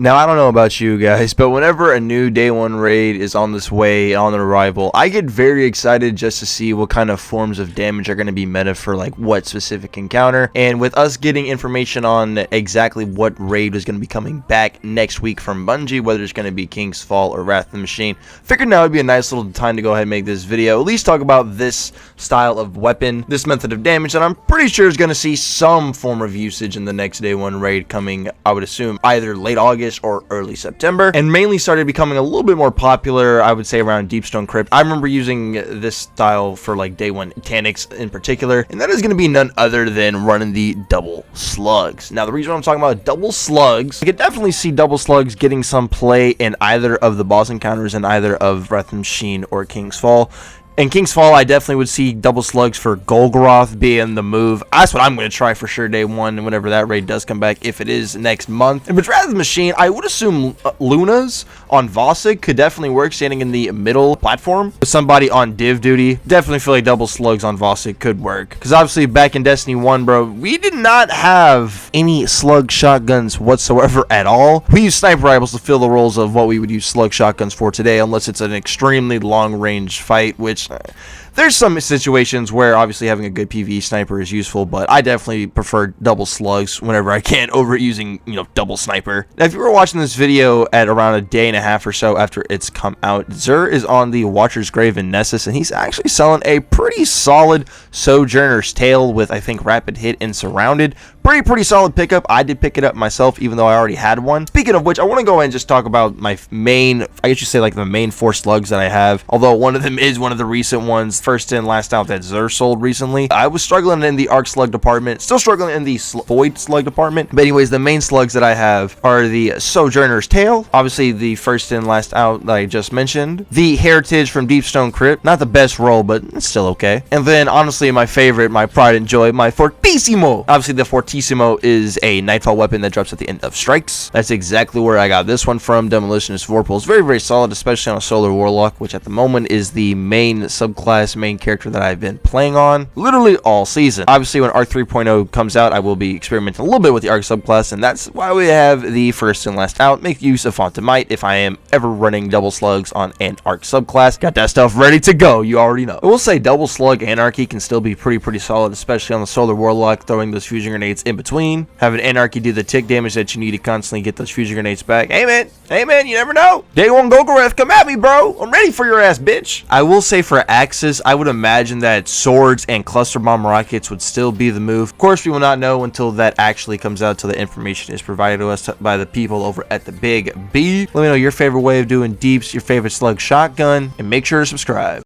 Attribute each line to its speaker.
Speaker 1: Now, I don't know about you guys, but whenever a new day one raid is on this way, on arrival, I get very excited just to see what kind of forms of damage are going to be meta for like what specific encounter. And with us getting information on exactly what raid is going to be coming back next week from Bungie, whether it's going to be King's Fall or Wrath of the Machine, figured now would be a nice little time to go ahead and make this video, at least talk about this style of weapon, this method of damage that I'm pretty sure is going to see some form of usage in the next day one raid coming, I would assume, either late August or early September, and mainly started becoming a little bit more popular, I would say, around Deepstone Crypt. I remember using this style for like day one mechanics in particular, and that is going to be none other than running the double slugs. Now, the reason I'm talking about double slugs, I could definitely see double slugs getting some play in either of the boss encounters in either of Wrath of the Machine or King's Fall. In King's Fall, I definitely would see double slugs for Golgoroth being the move. That's what I'm going to try for sure day one, whenever that raid does come back, if it is next month. And with Wrath of the Machine, I would assume Lunas on Vossig could definitely work, standing in the middle platform. With somebody on div duty, definitely feel like double slugs on Vossig could work. Because obviously back in Destiny 1, bro, we did not have any slug shotguns whatsoever at all. We used sniper rifles to fill the roles of what we would use slug shotguns for today, unless it's an extremely long range fight, which there's some situations where obviously having a good PvE sniper is useful, but I definitely prefer double slugs whenever I can over using, double sniper. Now, if you were watching this video at around a day and a half or so after it's come out, Zur is on the Watcher's Grave in Nessus, and he's actually selling a pretty solid Sojourner's Tale with, I think, Rapid Hit and Surrounded. Pretty solid pickup. I did pick it up myself, even though I already had one. Speaking of which, I want to go ahead and just talk about my main, I guess you say like the main 4 slugs that I have, although one of them is one of the recent ones, first in, last out, that Zur sold recently. I was struggling in the Arc Slug department, still struggling in the Void Slug department, but anyways, the main slugs that I have are the Sojourner's Tale, obviously the first in, last out that I just mentioned, the Heritage from Deepstone Crypt, not the best roll, but it's still okay, and then honestly my favorite, my pride and joy, my fortissimo. Obviously the fortissimo is a nightfall weapon that drops at the end of strikes. That's exactly where I got this one from. Demolitionist Vorpal is very solid, especially on a Solar Warlock, which at the moment is the main subclass, main character that I've been playing on literally all season. Obviously when Arc 3.0 comes out, I will be experimenting a little bit with the Arc subclass, and that's why we have the first and last out. Make use of Font of Might if I am ever running double slugs on an Arc subclass. Got that stuff ready to go, you already know. I will say double slug Anarchy can still be pretty solid, especially on the Solar Warlock, throwing those fusion grenades in between, having Anarchy do the tick damage that you need to constantly get those fusion grenades back. Hey man, you never know. Day one Golgoroth, come at me, bro. I'm ready for your ass, bitch. I will say for Axis, I would imagine that swords and cluster bomb rockets would still be the move. Of course, we will not know until that actually comes out, till the information is provided to us by the people over at the Big B. Let me know your favorite way of doing deeps, your favorite slug shotgun, and make sure to subscribe.